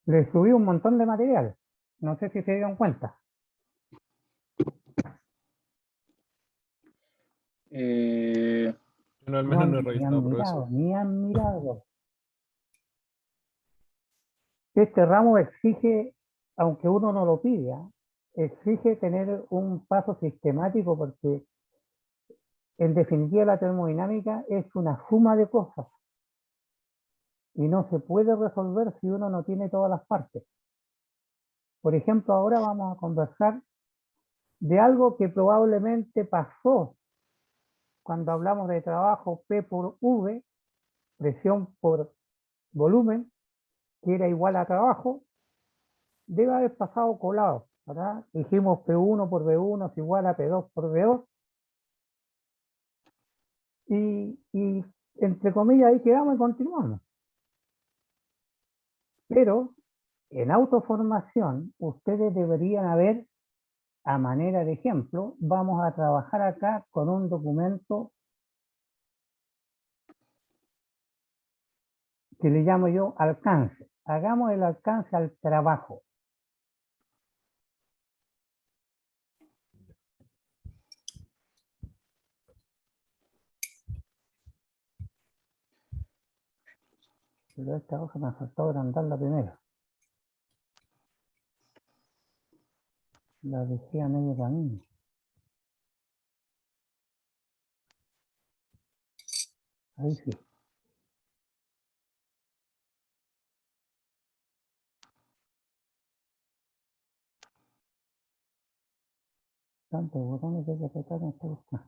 Le subí un montón de material. No sé si se dieron cuenta. Yo al No, menos no he ni han revisado, mirado, profesor. ni han mirado. Este ramo exige, aunque uno no lo pida, exige tener un paso sistemático porque en definitiva la termodinámica es una suma de cosas y no se puede resolver si uno no tiene todas las partes. Por ejemplo, ahora vamos a conversar de algo que probablemente pasó cuando hablamos de trabajo P por V, presión por volumen, que era igual a trabajo, debe haber pasado colado, ¿verdad? Dijimos P1 por V1 es igual a P2 por V2, y entre comillas ahí quedamos y continuamos. Pero en autoformación ustedes deberían haber, a manera de ejemplo, vamos a trabajar acá con un documento que le llamo yo alcance. Hagamos el alcance al trabajo. Pero esta hoja me faltó agrandarla primero. La dejé a medio camino. Ahí sí. Tantos botones que hay que apretar en esta cuestión.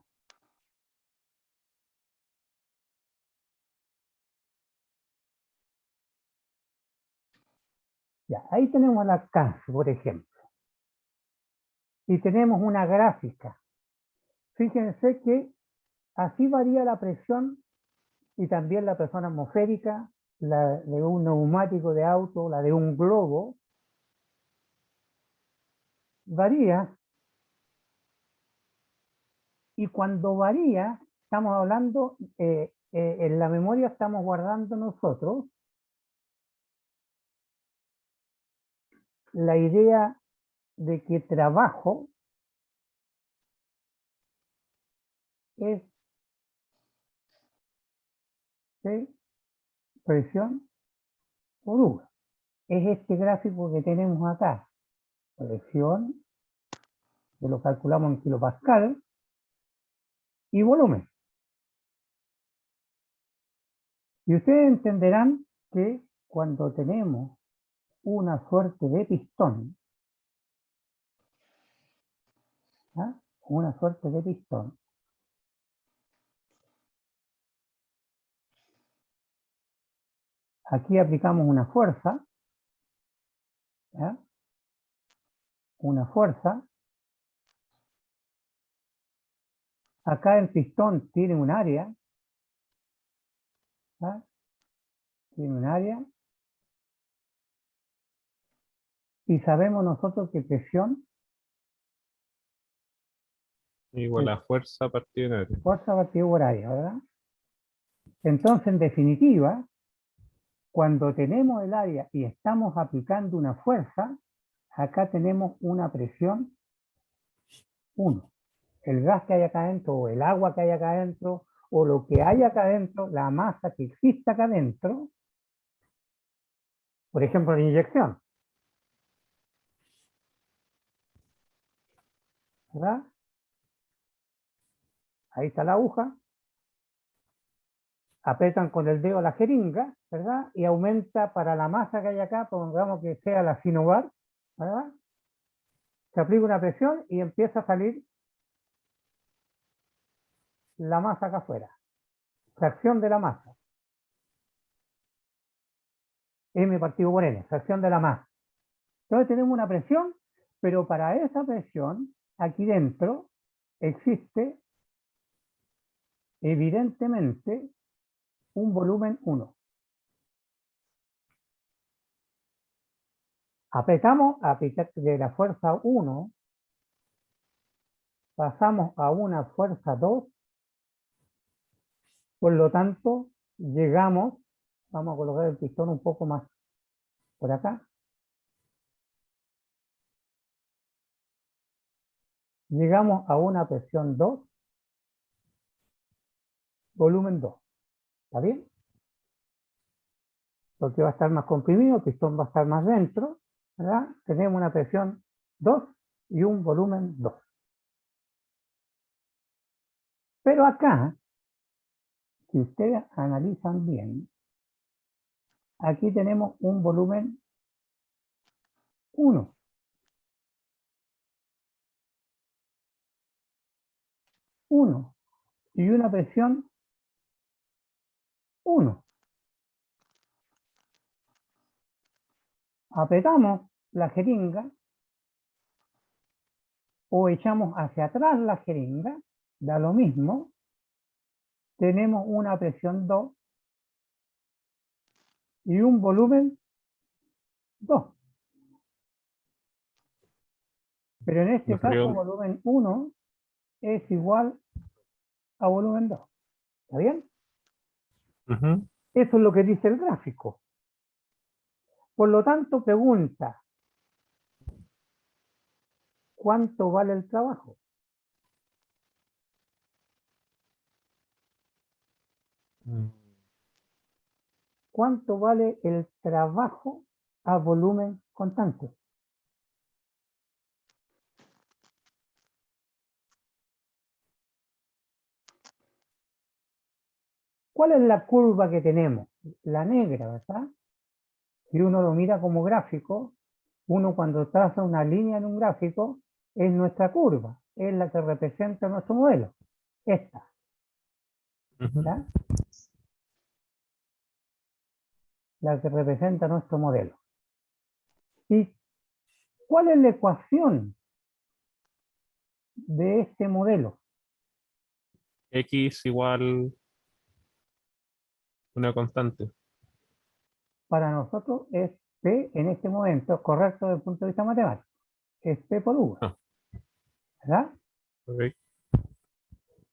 Ya, ahí tenemos el alcance, por ejemplo. Y tenemos una gráfica. Fíjense que así varía la presión y también la presión atmosférica, la de un neumático de auto, la de un globo, varía. Y cuando varía, estamos hablando, en la memoria estamos guardando nosotros la idea de que trabajo es de presión por V. Es este gráfico que tenemos acá. Presión, que lo calculamos en kilopascal, y volumen. Y ustedes entenderán que cuando tenemos una suerte de pistón, ¿ah? Una suerte de pistón, aquí aplicamos una fuerza, ¿ah? Una fuerza. Acá el pistón tiene un área, ¿ah? Tiene un área, y sabemos nosotros que presión Igual es a fuerza partido en área. fuerza partido por área, ¿verdad? Entonces, en definitiva, cuando tenemos el área y estamos aplicando una fuerza, acá tenemos una presión 1. El gas que hay acá adentro, o el agua que hay acá adentro, o lo que hay acá adentro, la masa que existe acá adentro, por ejemplo, la inyección, ¿verdad? Ahí está la aguja, apretan con el dedo la jeringa, ¿verdad? Y aumenta para la masa que hay acá, pongamos que sea la Sinovar, ¿verdad? Se aplica una presión y empieza a salir la masa acá afuera. Fracción de la masa. M partido por N, fracción de la masa. Entonces tenemos una presión, pero para esa presión, aquí dentro, existe evidentemente un volumen 1. Apretamos de la fuerza 1, pasamos a una fuerza 2, por lo tanto, llegamos, vamos a colocar el pistón un poco más por acá, llegamos a una presión 2, volumen 2. ¿Está bien? Porque va a estar más comprimido, el pistón va a estar más dentro, ¿verdad? Tenemos una presión 2 y un volumen 2. Pero acá, si ustedes analizan bien, aquí tenemos un volumen 1. Y una presión 1. Apretamos la jeringa o echamos hacia atrás la jeringa, da lo mismo, tenemos una presión 2 y un volumen 2. Pero en este Me caso, salió, volumen 1 es igual a volumen 2. ¿Está bien? ujú. Eso es lo que dice el gráfico. Por lo tanto, pregunta, ¿cuánto vale el trabajo? Mm. ¿Cuánto vale el trabajo a volumen constante? ¿Cuál es la curva que tenemos? La negra, ¿verdad? Si uno lo mira como gráfico, uno cuando traza una línea en un gráfico, es nuestra curva, es la que representa nuestro modelo. Esta, Ujú. ¿ya? La que representa nuestro modelo. ¿Y cuál es la ecuación de este modelo? X igual una constante. Para nosotros es P en este momento, correcto desde el punto de vista matemático, es P por V, Ah, ¿verdad? ok.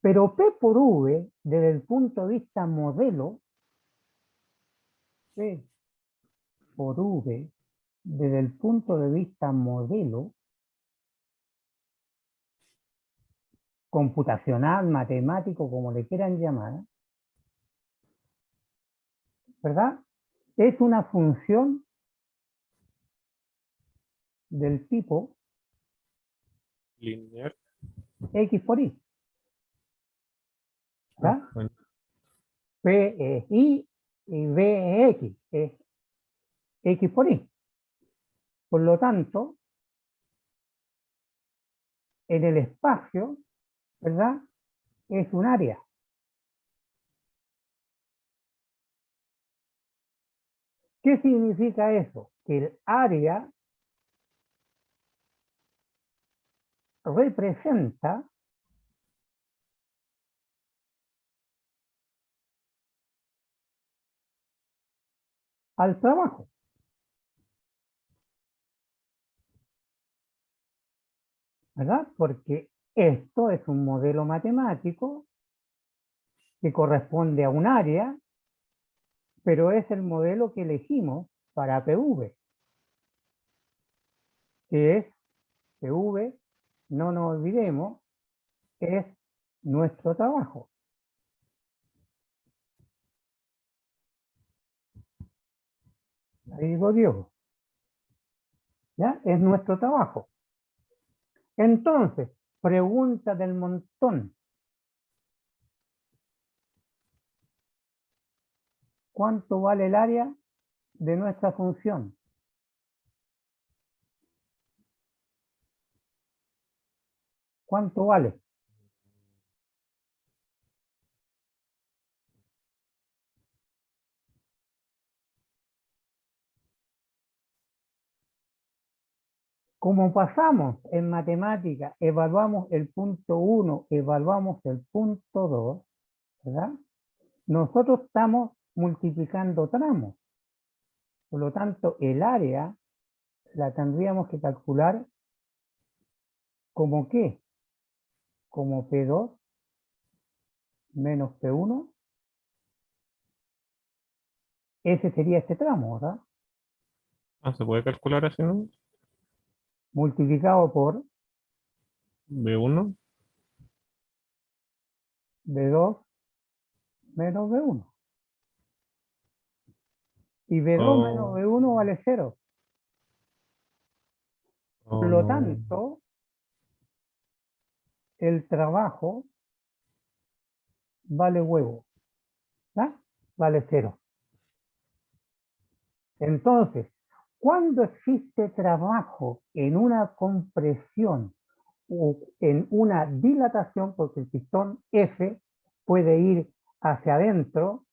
Pero P por V, desde el punto de vista modelo, P por V, desde el punto de vista modelo, computacional, matemático, como le quieran llamar, ¿verdad? Es una función del tipo Lineal. X por Y, Ah, ¿verdad? bueno. P es Y y B es X, es X por Y. Por lo tanto, en el espacio, ¿verdad? Es un área. ¿Qué significa eso? Que el área representa al trabajo, ¿verdad? Porque esto es un modelo matemático que corresponde a un área, pero es el modelo que elegimos para PV, que es PV, no nos olvidemos, es nuestro trabajo. Ahí digo Diego, ¿ya? Es nuestro trabajo. Entonces, pregunta del montón. ¿Cuánto vale el área de nuestra función? ¿Cuánto vale? Como pasamos en matemática, evaluamos el punto 1, evaluamos el punto 2, ¿verdad? Nosotros estamos multiplicando tramos. Por lo tanto, el área la tendríamos que calcular como ¿qué? Como P2 menos P1. Ese sería este tramo, ¿verdad? Ah, ¿se puede calcular así, no? Multiplicado por B1. B2 menos B1. Y B2 menos Oh, B1 vale 0. Por oh, lo no. tanto, el trabajo vale huevo. ¿Ya? Vale 0. Entonces, cuando existe trabajo en una compresión o en una dilatación, porque el pistón F puede ir hacia adentro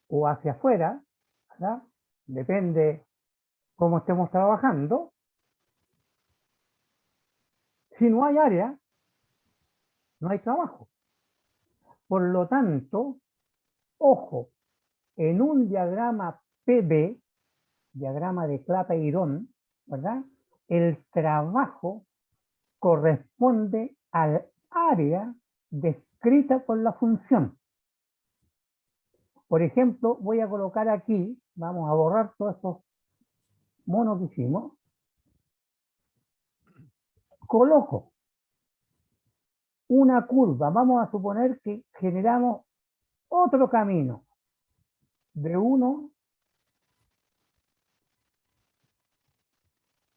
o hacia afuera, ¿verdad? Depende cómo estemos trabajando. Si no hay área, no hay trabajo. Por lo tanto, ojo, en un diagrama PB, diagrama de Clapeyron, ¿verdad? El trabajo corresponde al área descrita por la función. Por ejemplo, voy a colocar aquí, vamos a borrar todos estos monos que hicimos, coloco una curva, vamos a suponer que generamos otro camino de 1,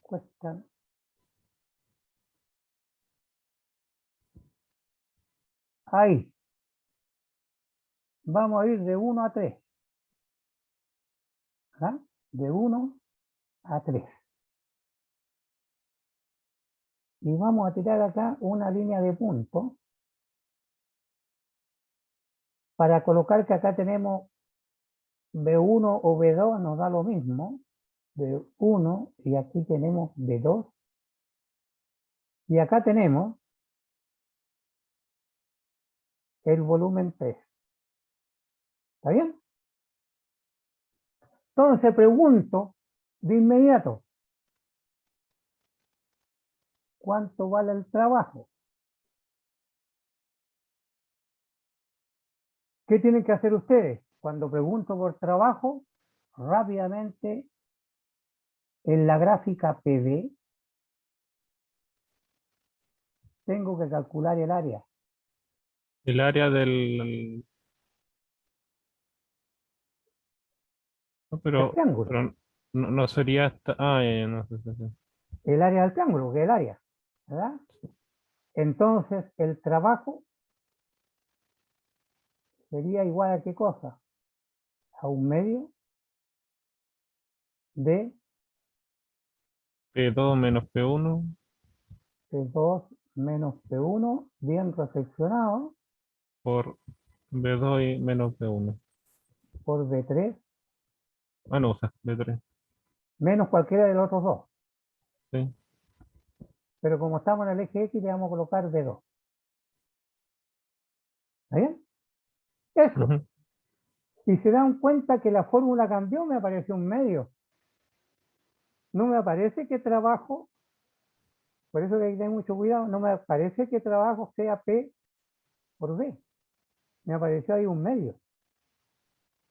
cuesta, ahí, vamos a ir de 1 a 3, ¿verdad? De 1 a 3. Y vamos a tirar acá una línea de puntos para colocar que acá tenemos B1 o B2, nos da lo mismo, B1 y aquí tenemos B2 y acá tenemos el volumen 3. ¿Está bien? Entonces pregunto de inmediato, ¿cuánto vale el trabajo? ¿Qué tienen que hacer ustedes? Cuando pregunto por trabajo, rápidamente en la gráfica PV tengo que calcular el área. El área del... no, El triángulo. pero no, no sería hasta... Ah, no sé, sí, sí. El área del triángulo, que es el área. ¿Verdad? Entonces, el trabajo sería igual a qué cosa? A un medio de P2 menos P1 P2 menos P1, bien reflexionado, por B2 y menos B1. por B3, Ah, no, o sea, B3. menos cualquiera de los otros dos. Sí. Pero como estamos en el eje X, le vamos a colocar B2. ¿Está bien? Eso. Ujú. Y se dan cuenta que la fórmula cambió, me apareció un medio. No me aparece que trabajo, por eso que hay que tener mucho cuidado, no me aparece que trabajo sea P por B. Me apareció ahí un medio.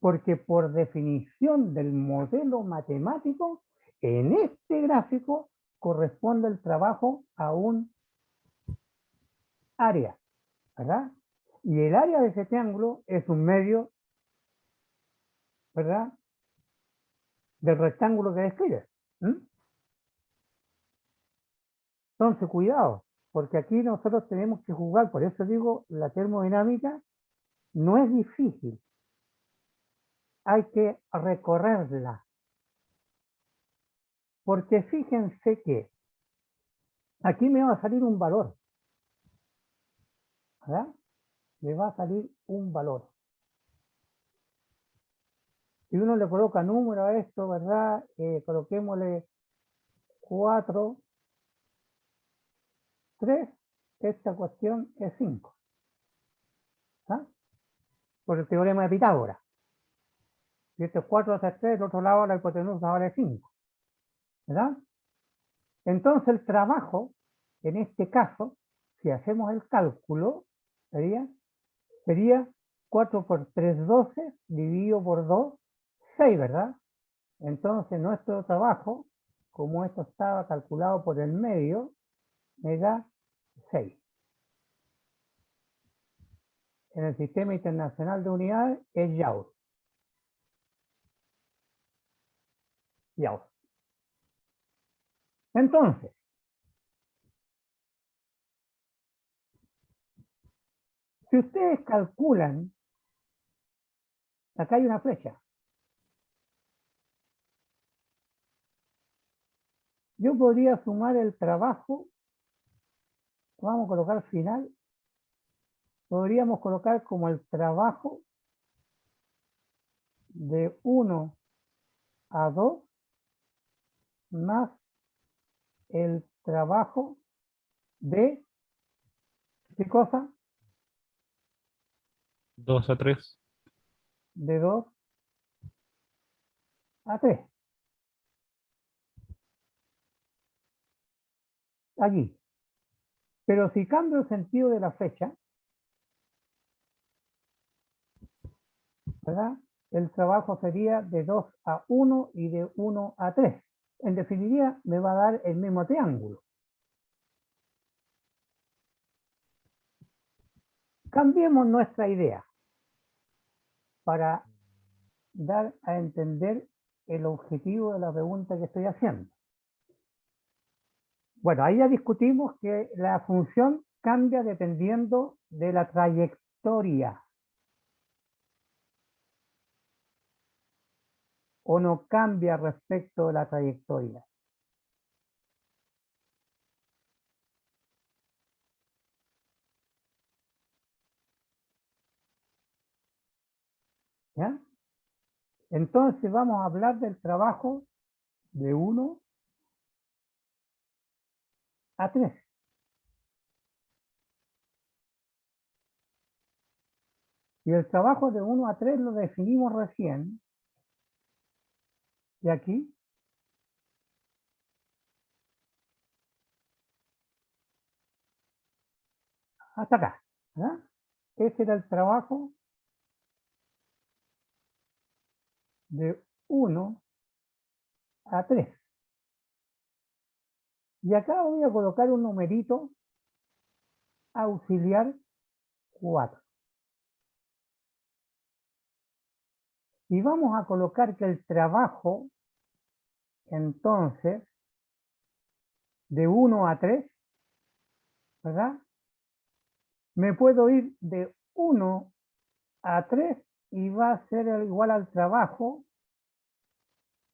Porque por definición del modelo matemático, en este gráfico corresponde el trabajo a un área, ¿verdad? Y el área de ese triángulo es un medio, ¿verdad? Del rectángulo que describe. ¿Mm? Entonces, cuidado, porque aquí nosotros tenemos que jugar, por eso digo, la termodinámica no es difícil, hay que recorrerla, porque fíjense que aquí me va a salir un valor, ¿verdad? Me va a salir un valor. Si uno le coloca número a esto, ¿verdad? Coloquémosle 4, 3, esta cuestión es 5, ¿ah? Por el teorema de Pitágoras. Si esto es 4 hacia 3, del otro lado la hipotenusa vale 5, ¿verdad? Entonces el trabajo, en este caso, si hacemos el cálculo, sería 4 por 3, 12, dividido por 2, 6, ¿verdad? Entonces nuestro trabajo, como esto estaba calculado por el medio, me da 6. En el Sistema Internacional de Unidades es Joule. Joule. Entonces, si ustedes calculan, acá hay una flecha. Yo podría sumar el trabajo, vamos a colocar final, podríamos colocar como el trabajo de 1 a 2 más el trabajo de, ¿qué cosa? 2 a 3. De 2 a 3. Allí. Pero si cambio el sentido de la flecha, ¿verdad? El trabajo sería de 2 a 1 y de 1 a 3. En definitiva, me va a dar el mismo triángulo. Cambiemos nuestra idea para dar a entender el objetivo de la pregunta que estoy haciendo. Bueno, ahí ya discutimos que la función cambia dependiendo de la trayectoria. O no cambia respecto de la trayectoria. ¿Ya? Entonces vamos a hablar del trabajo de 1 a 3. Y el trabajo de 1 a 3 lo definimos recién. Y aquí. Hasta acá. ¿Ya? Ese era el trabajo de 1 a 3. Y acá voy a colocar un numerito auxiliar 4. Y vamos a colocar que el trabajo, entonces, de 1 a 3, ¿verdad? Me puedo ir de 1 a 3 y va a ser igual al trabajo,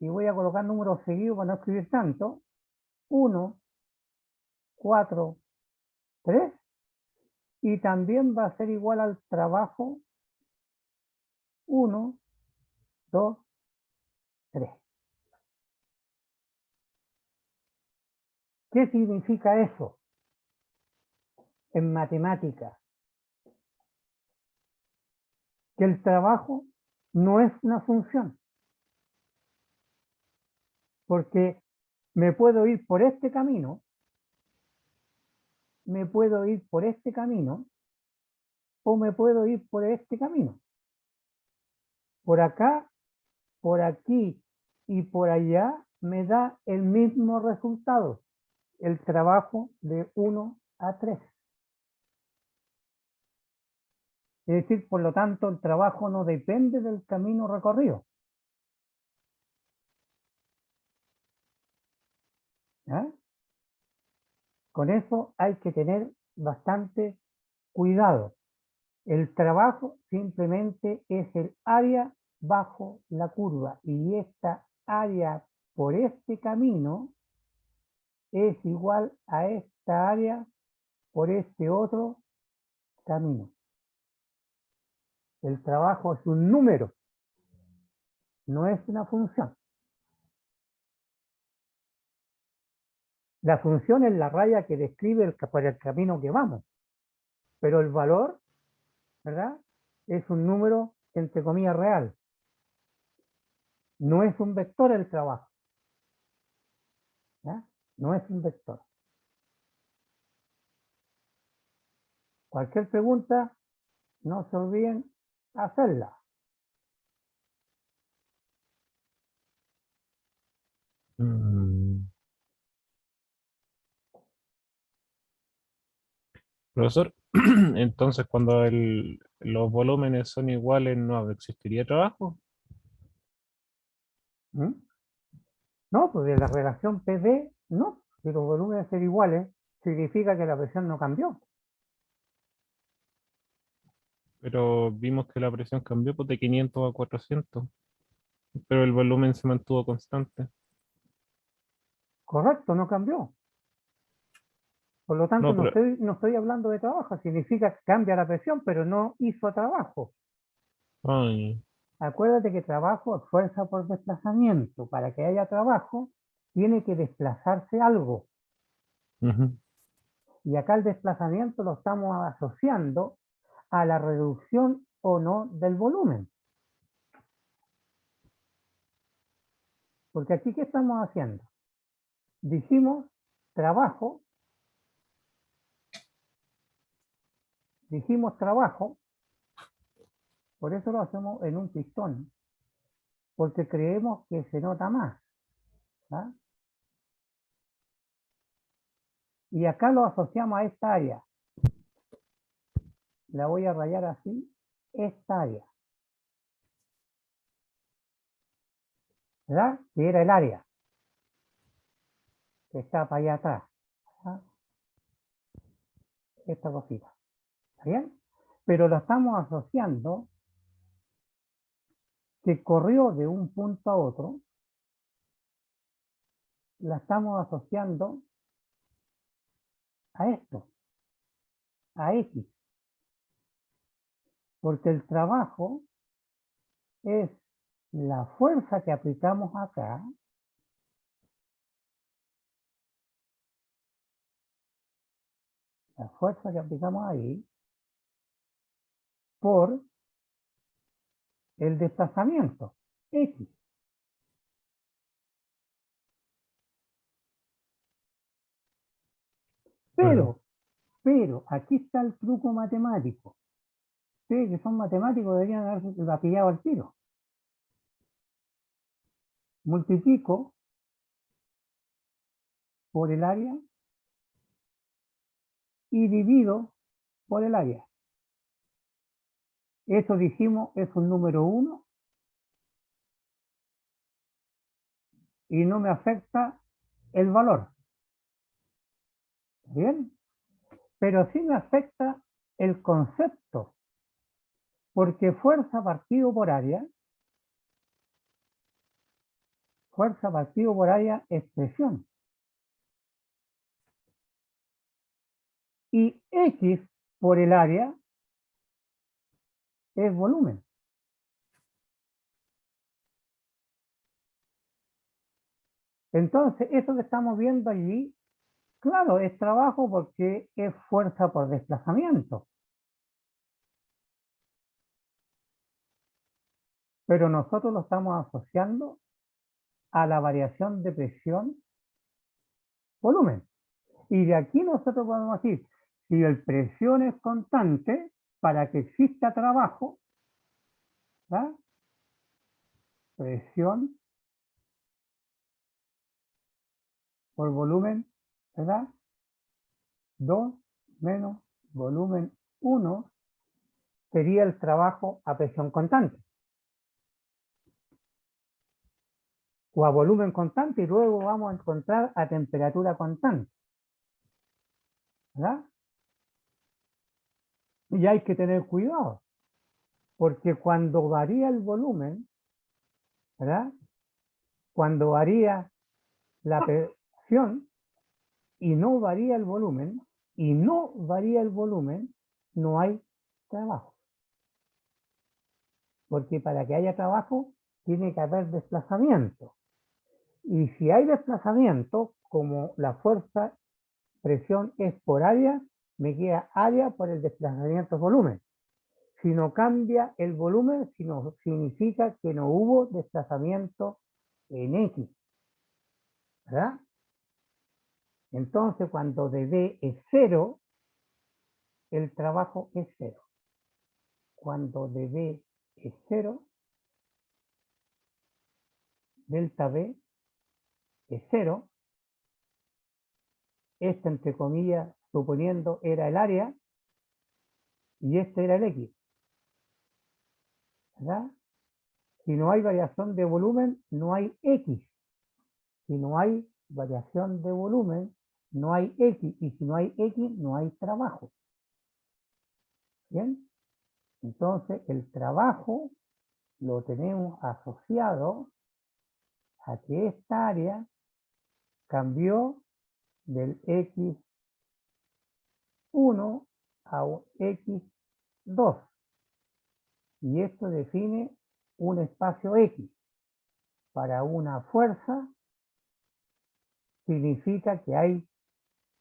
y voy a colocar números seguidos para no escribir tanto, 1, 4, 3, y también va a ser igual al trabajo 1, 2, 3. ¿Qué significa eso en matemáticas? Que el trabajo no es una función, porque me puedo ir por este camino, me puedo ir por este camino, o me puedo ir por este camino. Por acá, por aquí y por allá me da el mismo resultado, el trabajo de 1 a 3. Es decir, por lo tanto, el trabajo no depende del camino recorrido. ¿Ah? Con eso hay que tener bastante cuidado. El trabajo simplemente es el área bajo la curva, y esta área por este camino es igual a esta área por este otro camino. El trabajo es un número, no es una función. La función es la raya que describe por el camino que vamos, pero el valor, ¿verdad? Es un número, entre comillas, real. No es un vector el trabajo. ¿Ya? No es un vector. Cualquier pregunta, no se olviden hacerla. Mm, Profesor, entonces cuando los volúmenes son iguales no existiría trabajo. ¿Mm? No, pues de la relación PD, no. Si los volúmenes ser iguales, significa que la presión no cambió. Pero vimos que la presión cambió pues, de 500 a 400, pero el volumen se mantuvo constante. Correcto, no cambió. Por lo tanto, No, pero, no estoy hablando de trabajo, significa que cambia la presión, pero no hizo trabajo. ay, Acuérdate que trabajo es fuerza por desplazamiento. Para que haya trabajo, tiene que desplazarse algo. ujú, Y acá el desplazamiento lo estamos asociando a la reducción o no del volumen. Porque aquí, ¿qué estamos haciendo? Dijimos trabajo, dijimos trabajo, por eso lo hacemos en un pistón, porque creemos que se nota más. ¿Ah? Y acá lo asociamos a esta área. La voy a rayar así, esta área, ¿verdad? Que era el área que está para allá atrás. ¿Ah? Esta cosita. ¿Está bien? Pero lo estamos asociando que corrió de un punto a otro, la estamos asociando a esto, a X, porque el trabajo es la fuerza que aplicamos acá, la fuerza que aplicamos ahí, por el desplazamiento, X. claro. Pero, pero, aquí está el truco matemático. Ustedes que son matemáticos deberían haberse pillado al tiro. Multiplico por el área y divido por el área. Eso dijimos es un número 1 y no me afecta el valor. ¿Bien? Pero sí me afecta el concepto, porque fuerza partido por área es presión. Y X por el área es volumen. Entonces, eso que estamos viendo allí, claro, es trabajo porque es fuerza por desplazamiento. Pero nosotros lo estamos asociando a la variación de presión-volumen. Y de aquí nosotros podemos decir, si el presión es constante, para que exista trabajo, ¿verdad? Presión por volumen, ¿verdad? 2 menos volumen 1 sería el trabajo a presión constante. O a volumen constante y luego vamos a encontrar a temperatura constante. ¿Verdad? Y hay que tener cuidado, porque cuando varía el volumen, ¿verdad? Cuando varía la presión y no varía el volumen, no hay trabajo. Porque para que haya trabajo, tiene que haber desplazamiento. Y si hay desplazamiento, como la fuerza presión es por área, me queda área por el desplazamiento volumen. Si no cambia el volumen, significa que no hubo desplazamiento en X, ¿verdad? Entonces, cuando dB es 0, el trabajo es 0. Cuando dB es 0, delta B es 0. Esto, entre comillas, suponiendo era el área, y este era el X, ¿verdad? Si no hay variación de volumen, no hay X. Si no hay variación de volumen, no hay X. Y si no hay X, no hay trabajo. ¿Bien? Entonces, el trabajo lo tenemos asociado a que esta área cambió del X1 a X2. Y esto define un espacio X. Para una fuerza significa que hay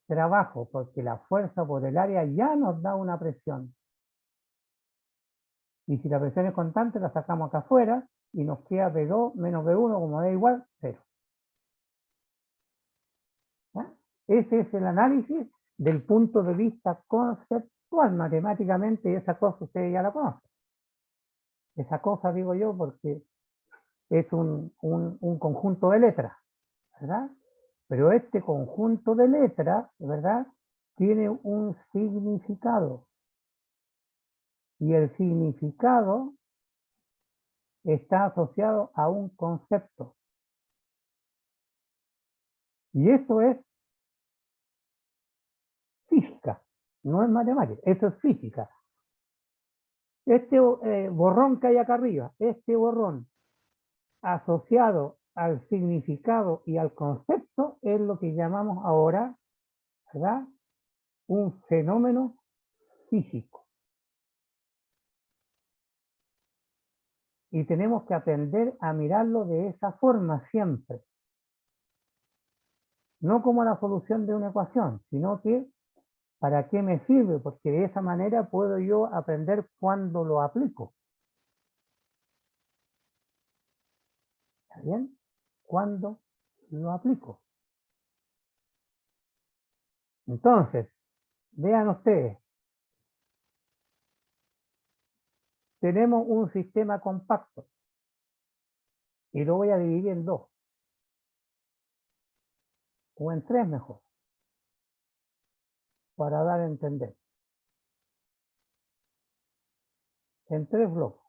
trabajo, porque la fuerza por el área ya nos da una presión. Y si la presión es constante, la sacamos acá afuera y nos queda P2 menos P1, como da igual, 0. ¿Ya? Ese es el análisis del punto de vista conceptual. Matemáticamente, esa cosa ustedes ya la conocen. Esa cosa digo yo porque es un conjunto de letras, ¿verdad? Pero este conjunto de letras, ¿verdad?, tiene un significado. Y el significado está asociado a un concepto. Y esto es física, no es matemática, eso es física. Este borrón que hay acá arriba, este borrón asociado al significado y al concepto es lo que llamamos ahora, ¿verdad?, un fenómeno físico. Y tenemos que aprender a mirarlo de esa forma siempre. No como la solución de una ecuación, sino que ¿para qué me sirve? Porque de esa manera puedo yo aprender cuándo lo aplico. ¿Está bien? ¿Cuándo lo aplico? Entonces, vean ustedes, tenemos un sistema compacto y lo voy a dividir en dos, o en tres mejor, para dar a entender. En tres bloques.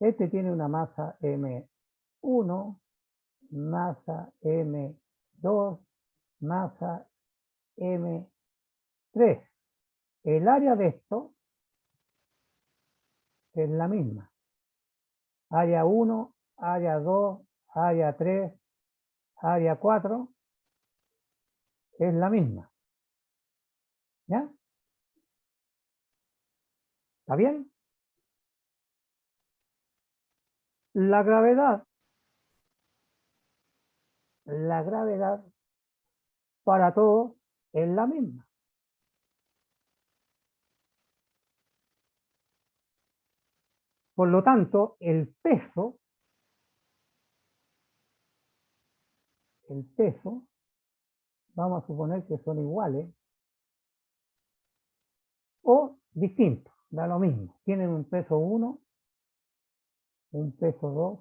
Este tiene una masa M1, masa M2, masa M3. El área de esto es la misma. Área 1, área 2, área 3, área 4 es la misma. ¿Ya? ¿Está bien? La gravedad para todos es la misma. Por lo tanto, el peso, vamos a suponer que son iguales o distintos, da lo mismo. Tienen un peso 1, un peso 2,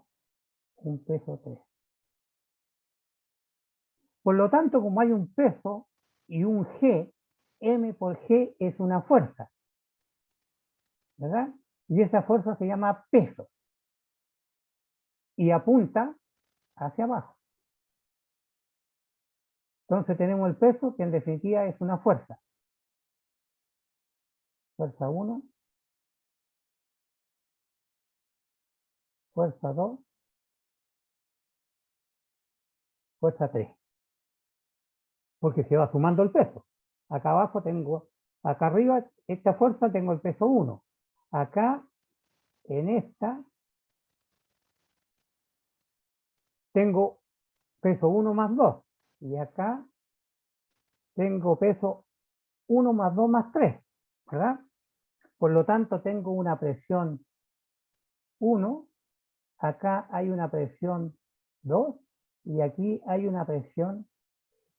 un peso 3. Por lo tanto, como hay un peso y un G, M por G es una fuerza, ¿verdad? Y esa fuerza se llama peso y apunta hacia abajo. Entonces tenemos el peso, que en definitiva es una fuerza. Fuerza 1, fuerza 2, fuerza 3. Porque se va sumando el peso. Acá abajo tengo, acá arriba, esta fuerza tengo el peso 1. Acá, en esta, tengo peso 1 más 2. Y acá tengo peso 1 más 2 más 3. ¿Verdad? Por lo tanto, tengo una presión 1. Acá hay una presión 2. Y aquí hay una presión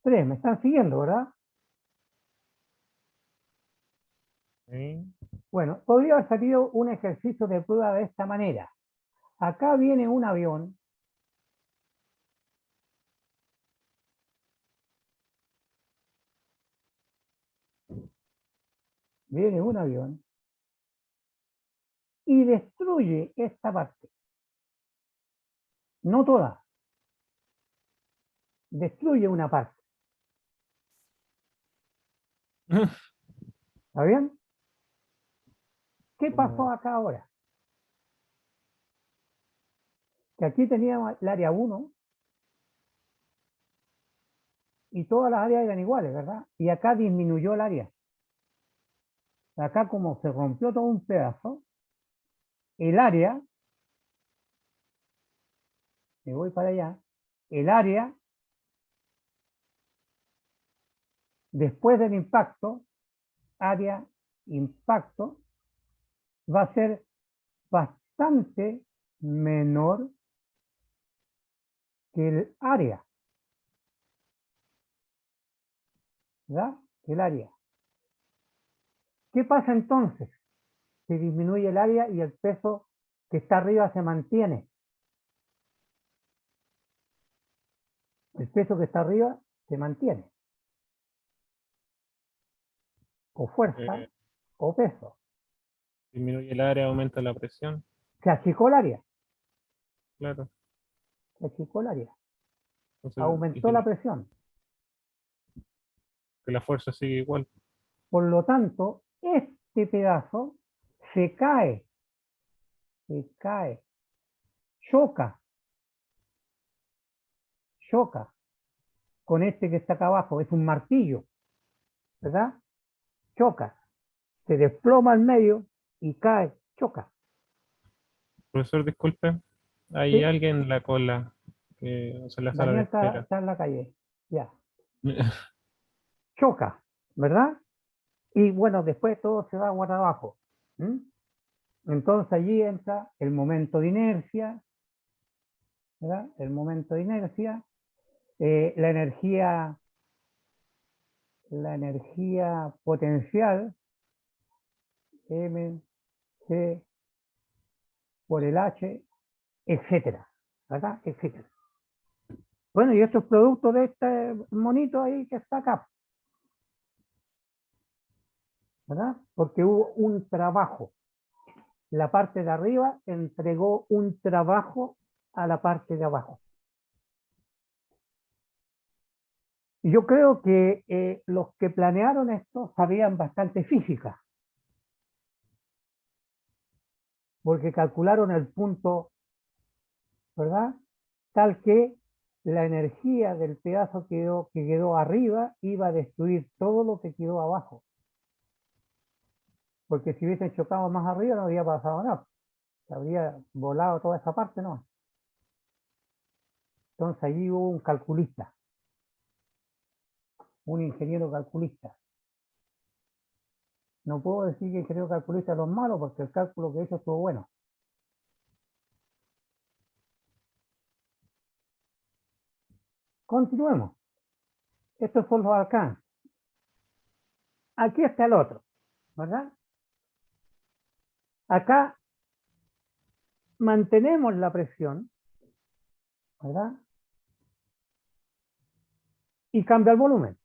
3. ¿Me están siguiendo, verdad? Sí. Bueno, podría haber salido un ejercicio de prueba de esta manera. Acá viene un avión viene un avión y destruye esta parte. No toda, destruye una parte. ¿Está bien? ¿Qué pasó acá ahora? Que aquí teníamos el área 1 y todas las áreas eran iguales, ¿verdad? Y acá disminuyó el área. Acá como se rompió todo un pedazo, el área, me voy para allá, el área, después del impacto, área, impacto, va a ser bastante menor que el área, ¿verdad? Que el área. ¿Qué pasa entonces? Se disminuye el área y el peso que está arriba se mantiene. El peso que está arriba se mantiene. O fuerza o peso. Disminuye el área, aumenta la presión. Se achicó el área. Claro. Se achicó el área. Entonces, y Aumentó la presión. que la fuerza sigue igual. Por lo tanto, este pedazo se cae, choca con este que está acá abajo. Es un martillo, ¿verdad? Choca, se desploma al medio y cae, choca. Profesor, disculpe, hay ¿Sí? alguien en la cola, o sea, en la sala de Daniel espera. está en la calle, ya. Choca, ¿verdad? Y bueno, después todo se va guardar abajo. ¿Mm? Entonces allí entra el momento de inercia, ¿verdad? El momento de inercia, la energía potencial, M, C por el H, etcétera, ¿verdad? Etcétera. Bueno, y estos productos de este monito ahí que está acá, ¿verdad? Porque hubo un trabajo. La parte de arriba entregó un trabajo a la parte de abajo. Y yo creo que los que planearon esto sabían bastante física, porque calcularon el punto, ¿verdad? Tal que la energía del pedazo que quedó arriba iba a destruir todo lo que quedó abajo. Porque si hubiesen chocado más arriba no habría pasado nada. Se habría volado toda esa parte, ¿no? Entonces allí hubo un calculista, un ingeniero calculista. No puedo decir que ingeniero calculista es lo malo porque el cálculo que hizo estuvo bueno. Continuemos. Estos son los alcances. Aquí está el otro, ¿verdad? Acá mantenemos la presión, ¿verdad? Y cambia el volumen.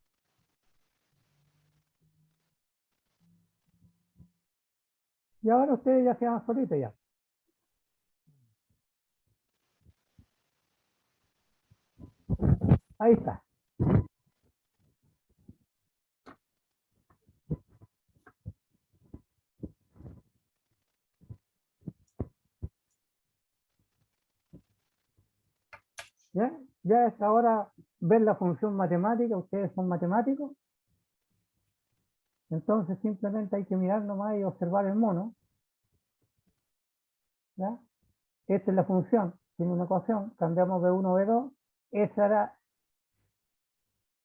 Y ahora ustedes ya se van solitos ya. Ahí está. ¿Ya? Ya es ahora ver la función matemática. Ustedes son matemáticos. Entonces simplemente hay que mirar nomás y observar el mono. ¿Ya? Esta es la función. Tiene una ecuación. Cambiamos B1 a B2. Ese era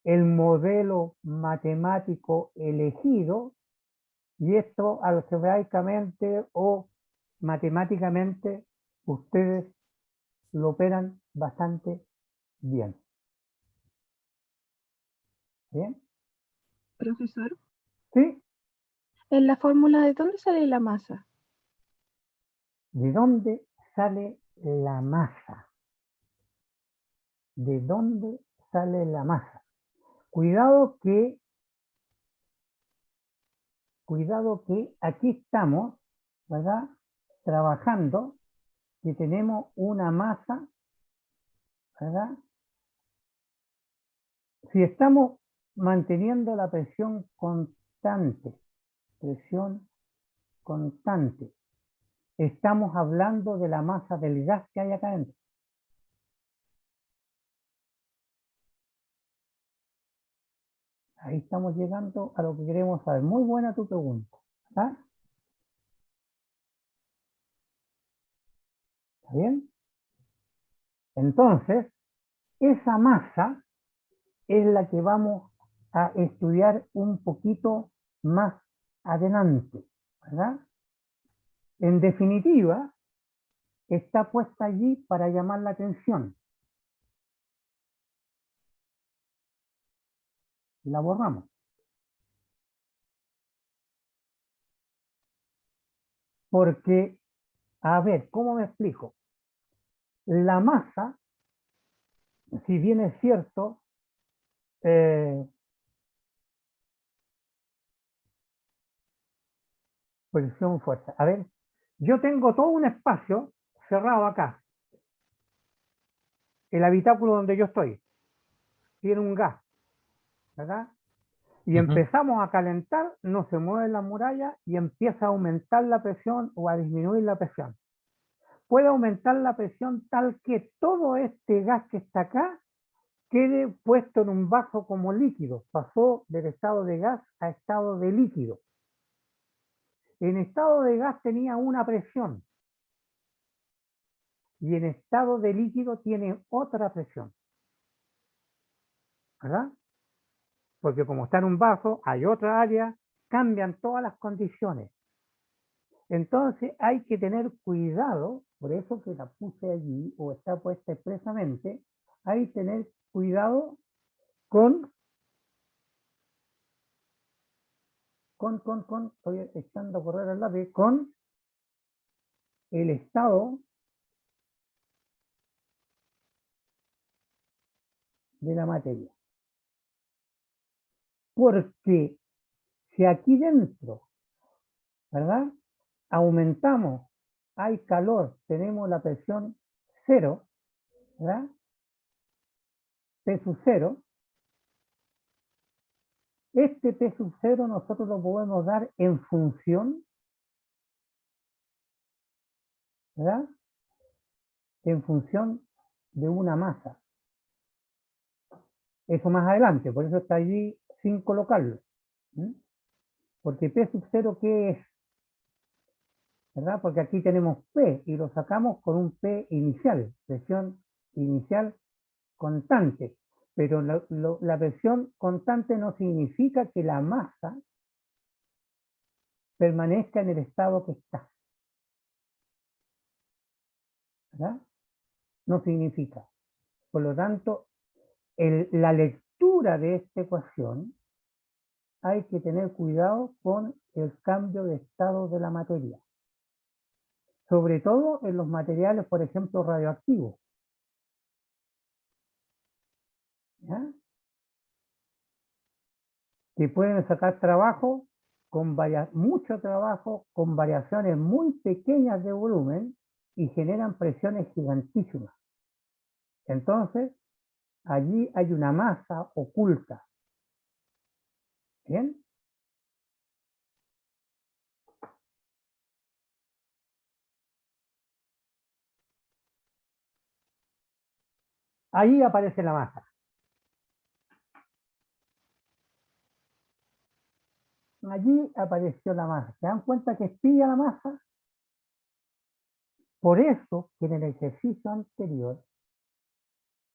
el modelo matemático elegido. Y esto algebraicamente o matemáticamente ustedes lo operan bastante bien. ¿Bien? Profesor, ¿Sí? en la fórmula, ¿de dónde sale la masa? ¿De dónde sale la masa? ¿De dónde sale la masa? Cuidado que cuidado que aquí estamos, ¿verdad? Trabajando y tenemos una masa, ¿verdad? Si estamos manteniendo la presión constante, estamos hablando de la masa del gas que hay acá adentro. Ahí estamos llegando a lo que queremos saber. Muy buena tu pregunta. ¿Está? ¿Está bien? Entonces, esa masa es la que vamos a estudiar un poquito más adelante, ¿verdad? En definitiva, está puesta allí para llamar la atención. La borramos. Porque, a ver, ¿cómo me explico? La masa, si bien es cierto, presión, fuerza. A ver, yo tengo todo un espacio cerrado acá. El habitáculo donde yo estoy tiene un gas, ¿verdad? Y empezamos a calentar, no se mueve la muralla y empieza a aumentar la presión o a disminuir la presión. Puede aumentar la presión tal que todo este gas que está acá quede puesto en un vaso como líquido. Pasó del estado de gas a estado de líquido. En estado de gas tenía una presión y en estado de líquido tiene otra presión, ¿verdad? Porque como está en un vaso, hay otra área, cambian todas las condiciones. Entonces hay que tener cuidado, por eso que la puse allí o está puesta expresamente, hay que tener cuidado con, estoy echando a correr el lápiz, con el estado de la materia. Porque si aquí dentro, ¿verdad? Aumentamos, hay calor, tenemos la presión cero, ¿verdad? P sub cero. Este P sub cero nosotros lo podemos dar en función, ¿verdad? En función de una masa. Eso más adelante, por eso está allí sin colocarlo. ¿Sí? Porque P sub cero, ¿qué es? ¿Verdad? Porque aquí tenemos P y lo sacamos con un P inicial, presión inicial constante. Pero la presión constante no significa que la masa permanezca en el estado que está. ¿Verdad? No significa. Por lo tanto, la lectura de esta ecuación hay que tener cuidado con el cambio de estado de la materia. Sobre todo en los materiales, por ejemplo, radioactivos. ¿Ya? Que pueden sacar trabajo con mucho trabajo con variaciones muy pequeñas de volumen y generan presiones gigantísimas. Entonces, allí hay una masa oculta. ¿Bien? Ahí aparece la masa. Allí apareció la masa. ¿Se dan cuenta que espía la masa? Por eso que en el ejercicio anterior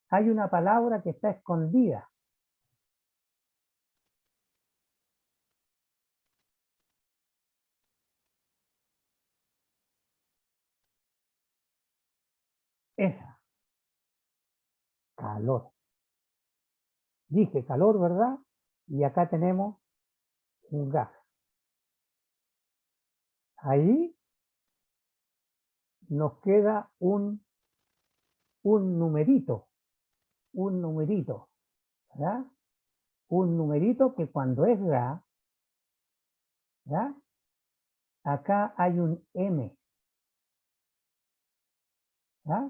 hay una palabra que está escondida. Esa, calor. Dije calor, ¿verdad? Y acá tenemos un gas. Ahí nos queda un numerito, ¿verdad? Un numerito que cuando es gas ¿Ya? Acá hay un M. ¿Ya?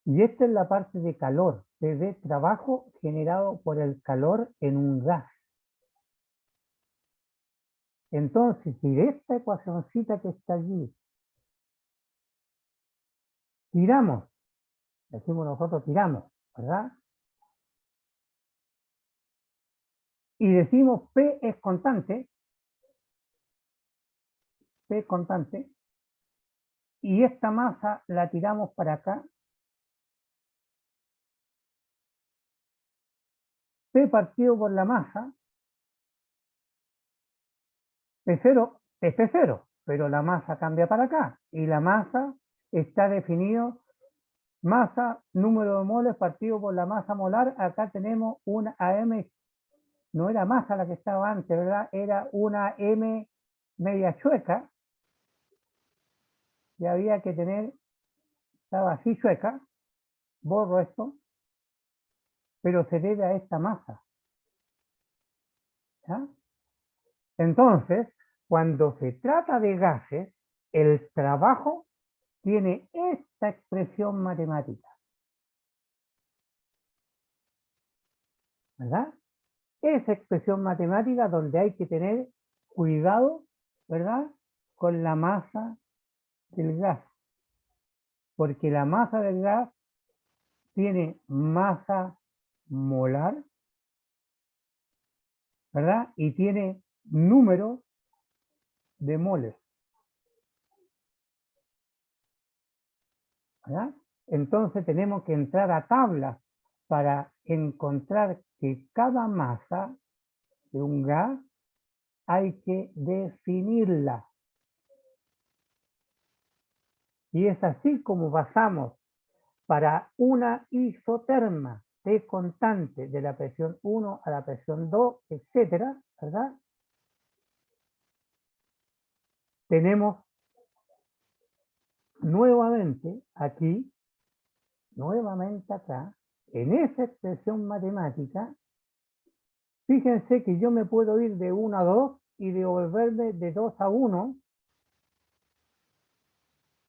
Y esta es la parte de calor, de trabajo generado por el calor en un gas. Entonces, si de esta ecuacioncita que está allí tiramos, decimos nosotros tiramos, ¿verdad? Y decimos P es constante, P es constante, y esta masa la tiramos para acá, P partido por la masa, P0 es P0, pero la masa cambia para acá, y la masa está definido, masa, número de moles partido por la masa molar, acá tenemos una AM, no era masa la que estaba antes, ¿verdad? Era una M media chueca, y había que tener, estaba así chueca, borro esto, pero se debe a esta masa. ¿Ya? Entonces, cuando se trata de gases, el trabajo tiene esta expresión matemática, ¿verdad? Esa expresión matemática donde hay que tener cuidado, ¿verdad? Con la masa del gas, porque la masa del gas tiene masa molar, ¿verdad? Y tiene número de moles, ¿verdad? Entonces tenemos que entrar a tablas para encontrar que cada masa de un gas hay que definirla. Y es así como pasamos para una isoterma T constante de la presión 1 a la presión 2, etcétera, ¿verdad? Tenemos nuevamente aquí, nuevamente acá, en esa expresión matemática, fíjense que yo me puedo ir de 1 a 2 y devolverme de 2 a 1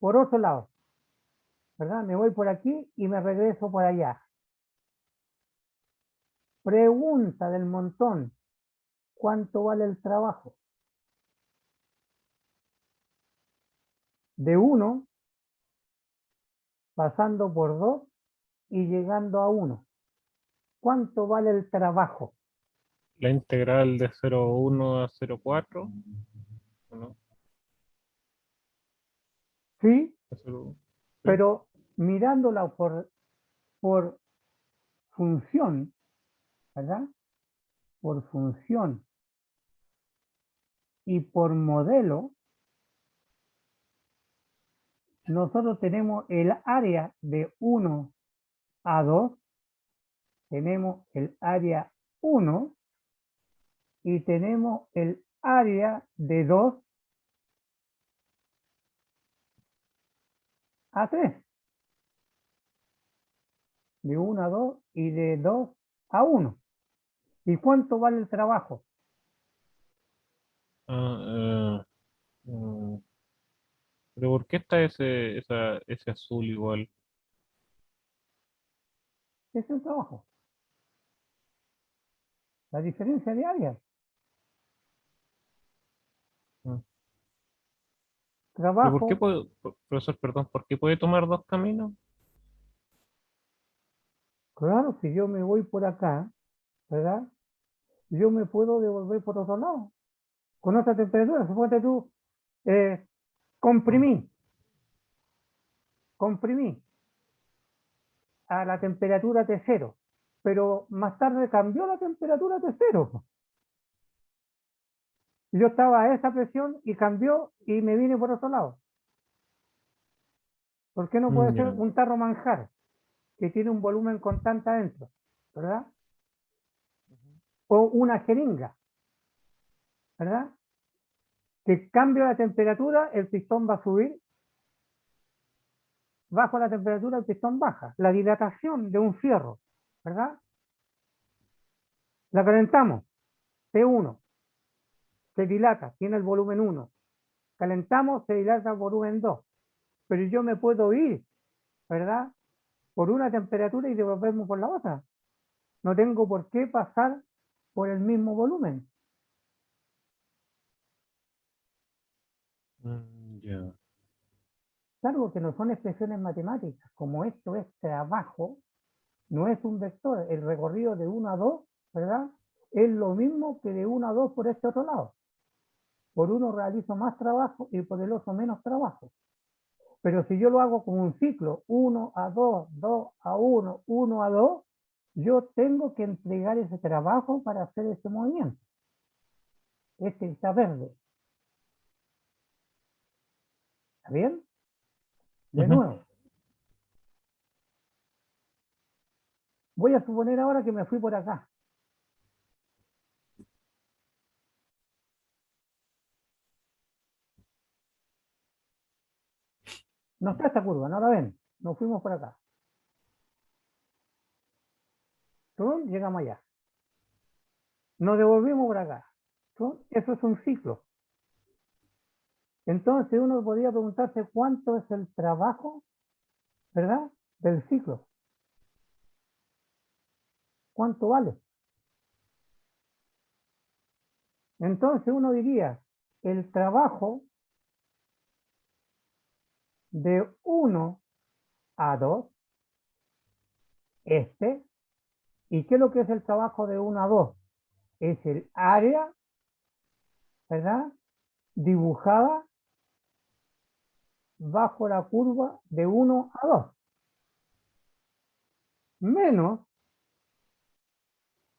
por otro lado, ¿verdad? Me voy por aquí y me regreso por allá. Pregunta del montón, ¿cuánto vale el trabajo? De 1, pasando por 2 y llegando a 1. ¿Cuánto vale el trabajo? La integral de 0,1 a 0,4, ¿o no? Sí, Eso, sí. pero mirándola por función, ¿verdad? Por función y por modelo, nosotros tenemos el área de 1 a 2, tenemos el área 1 y tenemos el área de 2 a 3, de 1 a 2 y de 2 a 1. ¿Y cuánto vale el trabajo? Ah, pero ¿por qué está ese azul igual? Ese es el trabajo, la diferencia de área. Ah. ¿Pero por qué Trabajo, puede, profesor, perdón, por qué puede tomar dos caminos? claro, si yo me voy por acá, ¿verdad? Yo me puedo devolver por otro lado, con otra temperatura. Suponte tú, eh, Ah, comprimí, comprimí a la temperatura T0, pero más tarde cambió la temperatura T0. Yo estaba a esa presión y cambió y me vine por otro lado. ¿Por qué no puede ser ya. un tarro manjar que tiene un volumen constante adentro, ¿verdad? O una jeringa, ¿verdad? Que cambia la temperatura, el pistón va a subir, bajo la temperatura el pistón baja. La dilatación de un fierro, ¿verdad? La calentamos, T1, se dilata, tiene el volumen 1. Calentamos, se dilata el volumen 2. Pero yo me puedo ir, ¿verdad? Por una temperatura y devolverme por la otra. No tengo por qué pasar por el mismo volumen. Ya. Claro que no son expresiones matemáticas. Como esto es trabajo, no es un vector. El recorrido de 1 a 2, ¿verdad? Es lo mismo que de 1 a 2 por este otro lado. Por uno realizo más trabajo y por el otro menos trabajo. Pero si yo lo hago como un ciclo, 1 a 2, 2 a 1, 1 a 2, yo tengo que entregar ese trabajo para hacer ese movimiento. Este está verde. ¿Está bien? De nuevo. Voy a suponer ahora que me fui por acá. No está esta curva, no la ven. Nos fuimos por acá. ¿Tú? Llegamos allá. Nos devolvimos por acá. ¿Tú? Eso es un ciclo. Entonces uno podría preguntarse cuánto es el trabajo, ¿verdad? Del ciclo. ¿Cuánto vale? Entonces uno diría, el trabajo de 1 a 2, este, ¿y qué es lo que es el trabajo de 1 a 2? Es el área, ¿verdad? Dibujada bajo la curva de 1 a 2, menos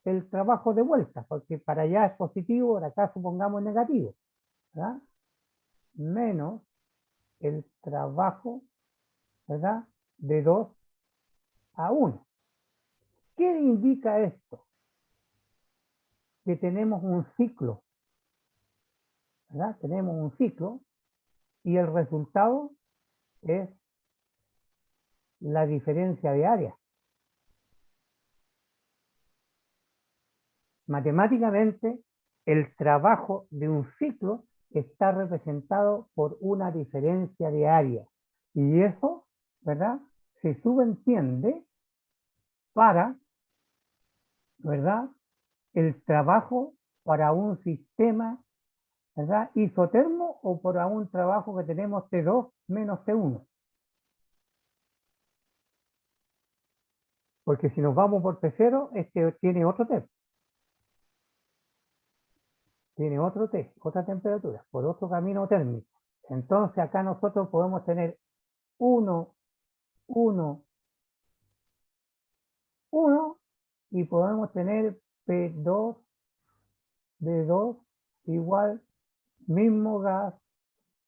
el trabajo de vuelta, porque para allá es positivo, para acá supongamos negativo, ¿verdad? Menos el trabajo, ¿verdad? De 2 a 1. ¿Qué indica esto? Que tenemos un ciclo, ¿verdad? Tenemos un ciclo y el resultado es la diferencia de área. Matemáticamente, el trabajo de un ciclo está representado por una diferencia de área. Y eso, ¿verdad? Se subentiende para, ¿verdad? El trabajo para un sistema, ¿verdad? Isotermo o para un trabajo que tenemos T2 menos T1. Porque si nos vamos por T0, este tiene otro T. Tiene otro T, otra temperatura, por otro camino térmico. Entonces acá nosotros podemos tener 1, 1, 1 y podemos tener P2, D2 igual mismo gas,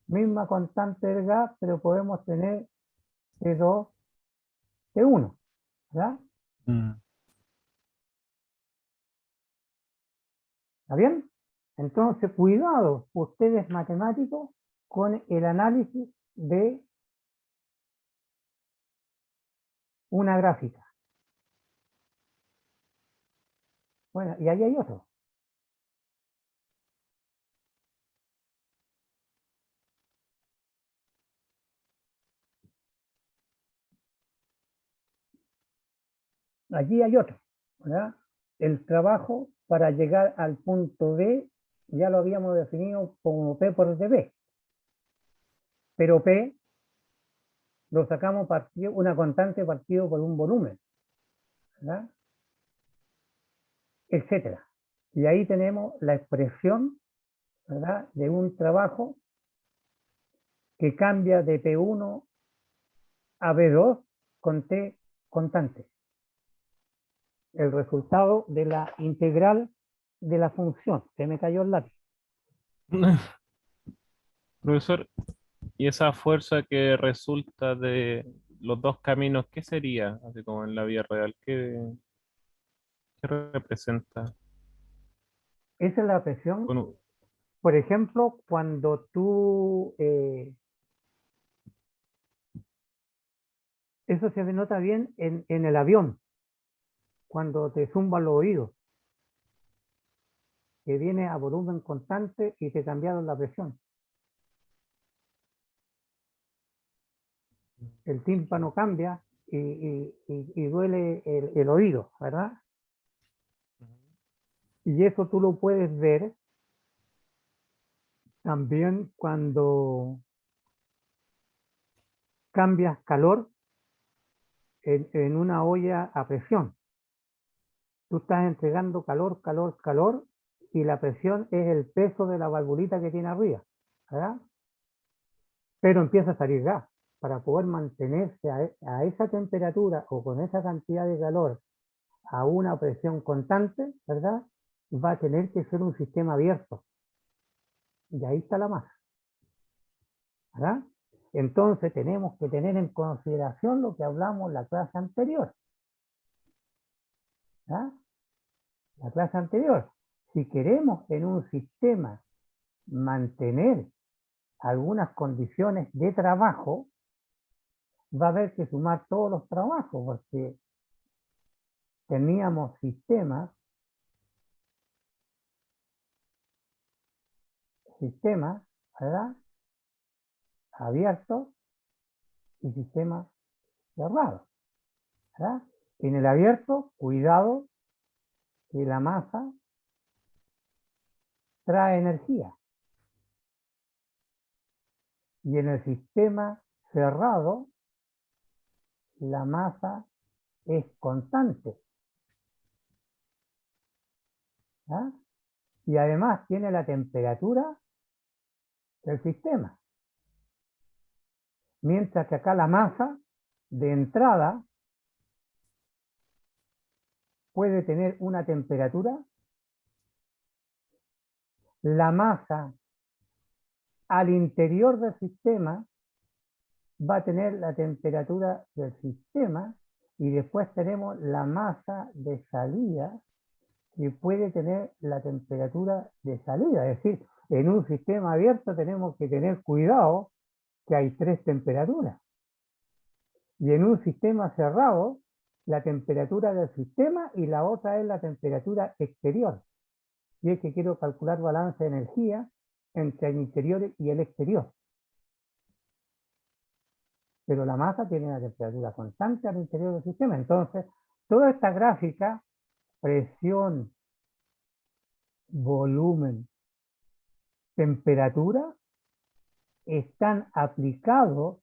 misma constante del gas, pero podemos tener T2, T1, ¿verdad? ¿Está bien? Entonces, cuidado, ustedes matemáticos, con el análisis de una gráfica. Bueno, y ahí hay otro. Allí hay otro, ¿verdad? El trabajo para llegar al punto B ya lo habíamos definido como P por dB. Pero P lo sacamos partido, una constante partido por un volumen, ¿verdad? Etcétera. Y ahí tenemos la expresión, ¿verdad? De un trabajo que cambia de P1 a B2 con T constante. El resultado de la integral de la función. Se me cayó el lápiz. Profesor, ¿y esa fuerza que resulta de los dos caminos, qué sería? Así como en la vida real, ¿qué representa? Esa es la presión. Con un- Por ejemplo, cuando tú, eso se denota bien en el avión, cuando te zumban los oídos. que viene a volumen constante y te cambiaron la presión. El tímpano cambia y duele el oído, ¿verdad? Y eso tú lo puedes ver también cuando cambias calor en una olla a presión. Tú estás entregando calor, calor, calor, y la presión es el peso de la valvulita que tiene arriba, ¿verdad? Pero empieza a salir gas. Para poder mantenerse a esa temperatura o con esa cantidad de calor a una presión constante, ¿verdad? Va a tener que ser un sistema abierto. Y ahí está la masa, ¿verdad? Entonces tenemos que tener en consideración lo que hablamos en la clase anterior, ¿verdad? La clase anterior. Si queremos en un sistema mantener algunas condiciones de trabajo, va a haber que sumar todos los trabajos, porque teníamos sistemas, ¿verdad? Abiertos y sistemas cerrados, ¿verdad? En el abierto, cuidado que la masa trae energía. Y en el sistema cerrado, la masa es constante, ¿verdad? Y además tiene la temperatura del sistema. Mientras que acá la masa de entrada puede tener una temperatura, la masa al interior del sistema va a tener la temperatura del sistema, y después tenemos la masa de salida que puede tener la temperatura de salida. Es decir, en un sistema abierto tenemos que tener cuidado que hay 3 temperaturas. Y en un sistema cerrado, la temperatura del sistema y la otra es la temperatura exterior. Y es que quiero calcular balance de energía entre el interior y el exterior. Pero la masa tiene una temperatura constante al interior del sistema. Entonces, toda esta gráfica, presión, volumen, temperatura, están aplicados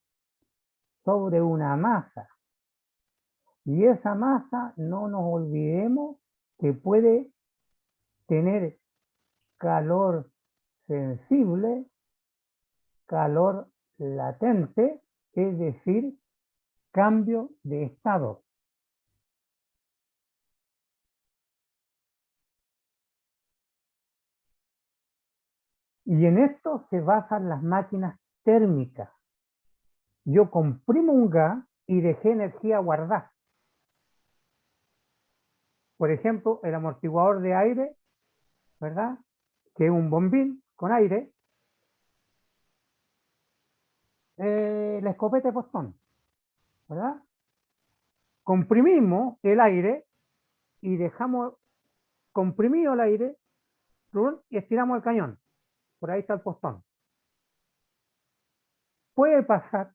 sobre una masa. Y esa masa, no nos olvidemos que puede tener calor sensible, calor latente, es decir, cambio de estado. Y en esto se basan las máquinas térmicas. Yo comprimo un gas y dejé energía guardada. Por ejemplo, el amortiguador de aire, ¿verdad? Que es un bombín con aire. La escopeta de postón, ¿verdad? Comprimimos el aire y dejamos comprimido el aire y estiramos el cañón. Por ahí está el postón. Puede pasar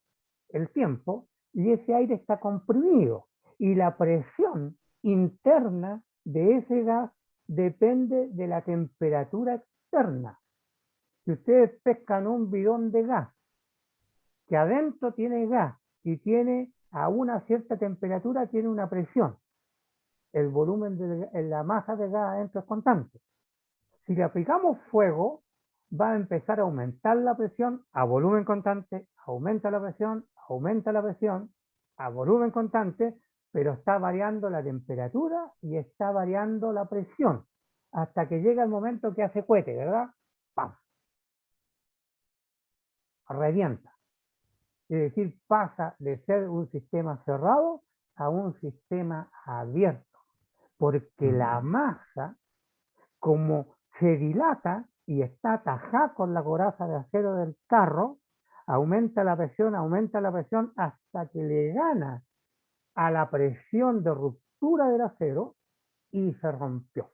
el tiempo y ese aire está comprimido y la presión interna de ese gas depende de la temperatura externa. Si ustedes pescan un bidón de gas que adentro tiene gas y tiene a una cierta temperatura, tiene una presión, el volumen de la masa de gas adentro es constante. Si le aplicamos fuego, va a empezar a aumentar la presión a volumen constante, aumenta la presión, a volumen constante, pero está variando la temperatura y está variando la presión, hasta que llega el momento que hace cohete, ¿verdad? ¡Pam! Revienta. Es decir, pasa de ser un sistema cerrado a un sistema abierto, porque la masa, como se dilata y está atajada con la coraza de acero del carro, aumenta la presión hasta que le gana a la presión de ruptura del acero y se rompió.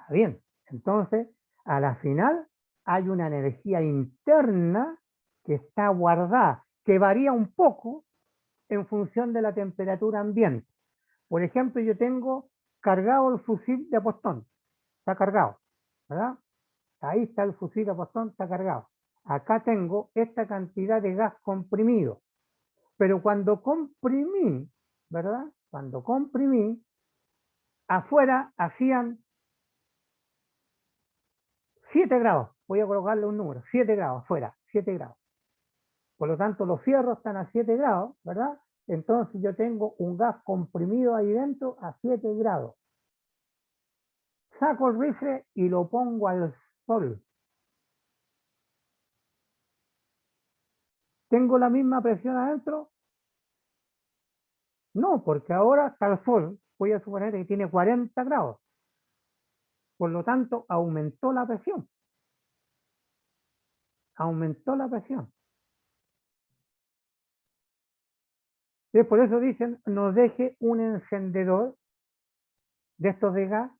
Bien, entonces a la final hay una energía interna que está guardada, que varía un poco en función de la temperatura ambiente. Por ejemplo, yo tengo cargado el fusil de Apostón, está cargado, ¿verdad? Ahí está el fusil de Apostón, está cargado. Acá tengo esta cantidad de gas comprimido, pero cuando comprimí, ¿verdad? Cuando comprimí, afuera hacían 7 grados, voy a colocarle un número, 7 grados afuera, 7 grados. Por lo tanto, los fierros están a 7 grados, ¿verdad? Entonces yo tengo un gas comprimido ahí dentro a 7 grados. Saco el rifle y lo pongo al sol. ¿Tengo la misma presión adentro? No, porque ahora está el sol, voy a suponer que tiene 40 grados. Por lo tanto, aumentó la presión. Aumentó la presión. Y por eso dicen, no deje un encendedor de estos de gas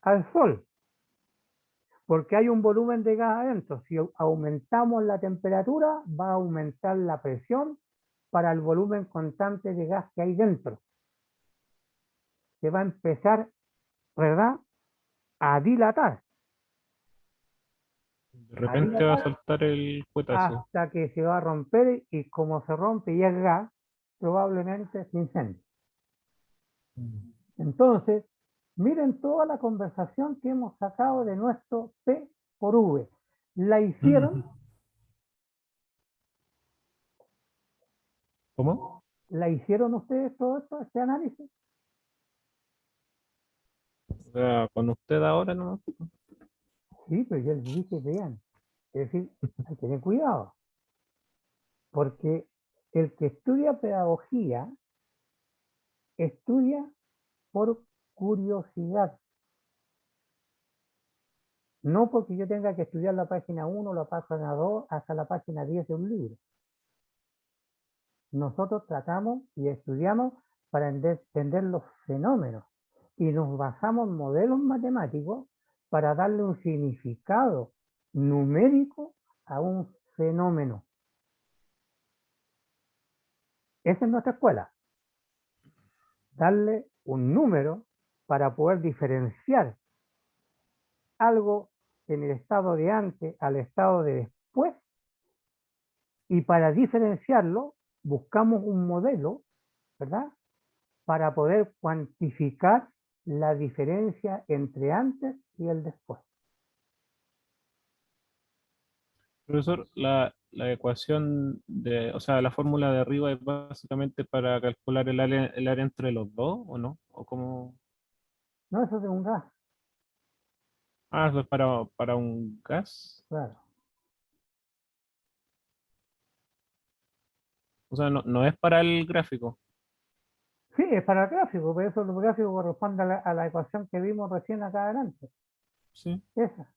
al sol, porque hay un volumen de gas adentro. Si aumentamos la temperatura, va a aumentar la presión para el volumen constante de gas que hay dentro. Se va a empezar, ¿verdad?, a dilatar. De repente va a saltar el cuetazo. Hasta que se va a romper y como se rompe y es gas, probablemente se incendie. Entonces, miren toda la conversación que hemos sacado de nuestro P por V. La hicieron, ¿Cómo? ¿la hicieron ustedes todo esto, este análisis? O sea, con usted ahora no. Sí, pero yo les dije, vean, es decir, hay que tener cuidado, porque el que estudia pedagogía estudia por curiosidad, no porque yo tenga que estudiar la página 1, la página 2, hasta la página 10 de un libro. Nosotros tratamos y estudiamos para entender los fenómenos y nos basamos en modelos matemáticos para darle un significado numérico a un fenómeno. Esa es nuestra escuela, darle un número para poder diferenciar algo en el estado de antes al estado de después, y para diferenciarlo buscamos un modelo, ¿verdad?, para poder cuantificar la diferencia entre antes y el después. Profesor, la ecuación de, o sea, la fórmula de arriba es básicamente para calcular el área entre los dos, ¿o no? ¿O cómo? No, eso es de un gas, Ah, eso es para un gas. claro. O sea, no es para el gráfico. Sí, es para el gráfico, pero eso el gráfico corresponde a la ecuación que vimos recién acá adelante. Sí, Esa.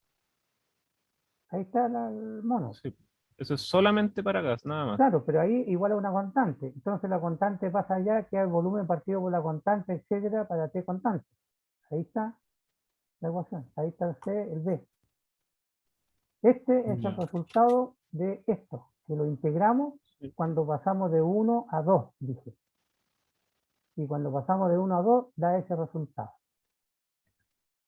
Ahí está el mono. sí. Eso es solamente para gas, nada más. Claro, pero ahí igual a una constante. Entonces la constante pasa allá, que el volumen partido por la constante, etcétera, para T constante. Ahí está la ecuación. Ahí está el C, el B. Este es el Ya. resultado de esto, que lo integramos Sí. cuando pasamos de 1 a 2, dije. Y cuando pasamos de 1 a 2, da ese resultado.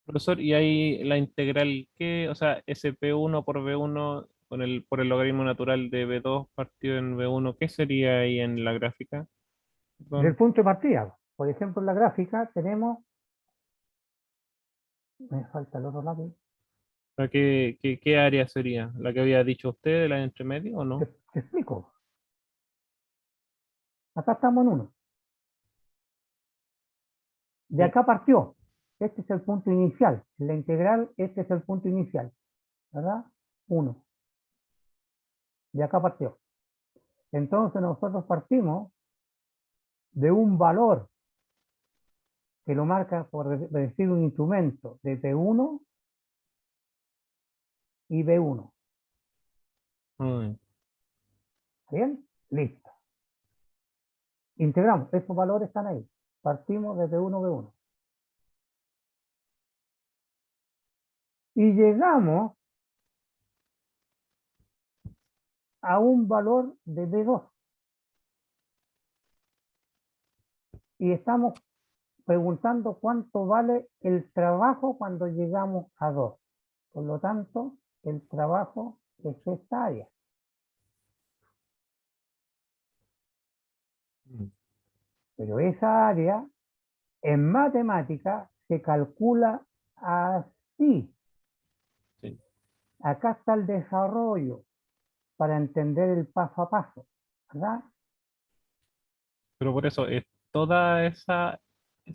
Profesor, y ahí la integral que, o sea, SP1 por B1 por el logaritmo natural de B2 partido en B1, ¿qué sería ahí en la gráfica? Del Perdón. punto de partida, por ejemplo, en la gráfica tenemos, me falta el otro lápiz, O sea, ¿qué área sería? ¿La que había dicho usted, la de entre medio o no? te explico. Acá estamos en 1. De Sí. acá partió. Este es el punto inicial. En la integral, este es el punto inicial. ¿Verdad? 1. De acá partió. Entonces nosotros partimos de un valor que lo marca, por decir un instrumento, de P1 y B1. Ay, ¿Bien? Listo. Integramos. Estos valores están ahí. Partimos de P1, B1. Y llegamos a un valor de B2. Y estamos preguntando cuánto vale el trabajo cuando llegamos a 2. Por lo tanto, el trabajo es esta área. Pero esa área en matemática se calcula así. Sí. Acá está el desarrollo para entender el paso a paso, ¿verdad? Pero por eso, ¿es toda esa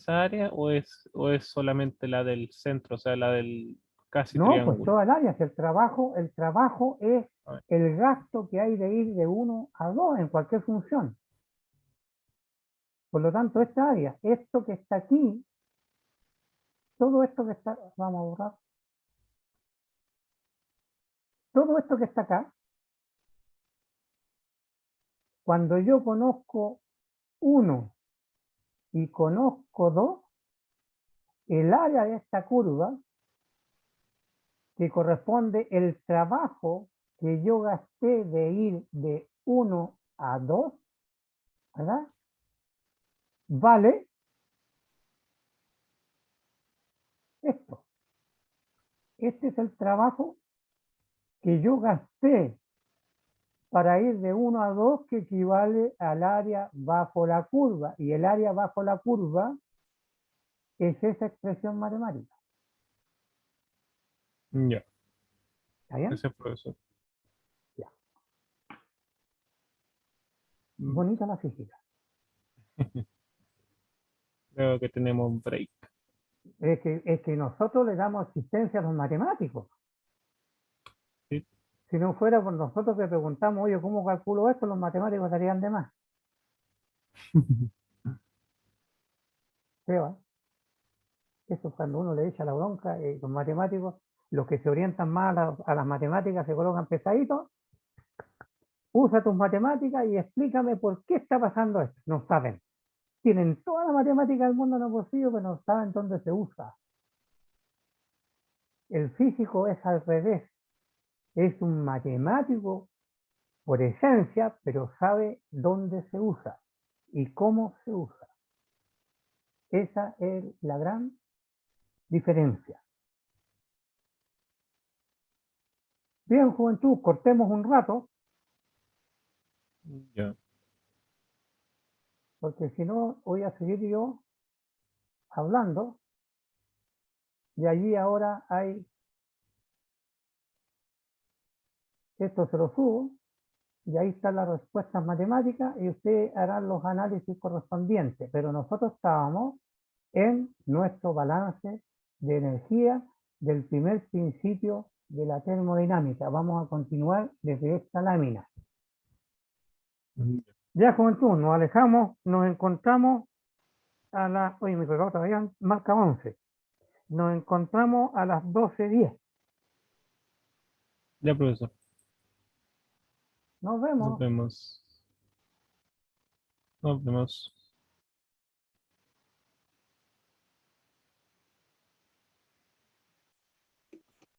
área o es solamente la del centro, o sea, la del casi No, pues triángulo? toda el área. El trabajo es A ver, el gasto que hay de ir de 1 a 2 en cualquier función. Por lo tanto, esta área, esto que está aquí, todo esto que está, vamos a borrar, todo esto que está acá, cuando yo conozco 1 y conozco 2, el área de esta curva, que corresponde el trabajo que yo gasté de ir de 1 a 2, ¿verdad? Vale esto. Este es el trabajo que yo gasté para ir de 1 a 2, que equivale al área bajo la curva. Y el área bajo la curva es esa expresión matemática. ya, ¿Está bien? ese es profesor. Ya. Mm, Bonita la física. Creo que tenemos un break. Es que nosotros le damos existencia a los matemáticos. ¿Sí? Si no fuera por nosotros que preguntamos, oye, ¿cómo calculo esto? Los matemáticos estarían de más. Creo, ¿eh? Eso es cuando uno le echa la bronca, los matemáticos, los que se orientan más a las matemáticas se colocan pesaditos. Usa tus matemáticas y explícame por qué está pasando esto. No saben. Tienen toda la matemática del mundo en el bolsillo, pero no saben dónde se usa. El físico es al revés. Es un matemático por esencia, pero sabe dónde se usa y cómo se usa. Esa es la gran diferencia. Bien, juventud, cortemos un rato, Ya. porque si no voy a seguir yo hablando. Y allí ahora hay, esto se lo subo, y ahí están las respuestas matemáticas y ustedes harán los análisis correspondientes. Pero nosotros estábamos en nuestro balance de energía del primer principio de la termodinámica. Vamos a continuar desde esta lámina. Ya, juventud, nos alejamos, nos encontramos a las... Oye, mi reloj todavía marca 11. Nos encontramos a las 12:10. Ya, profesor. Nos Nos vemos. vemos. Nos vemos.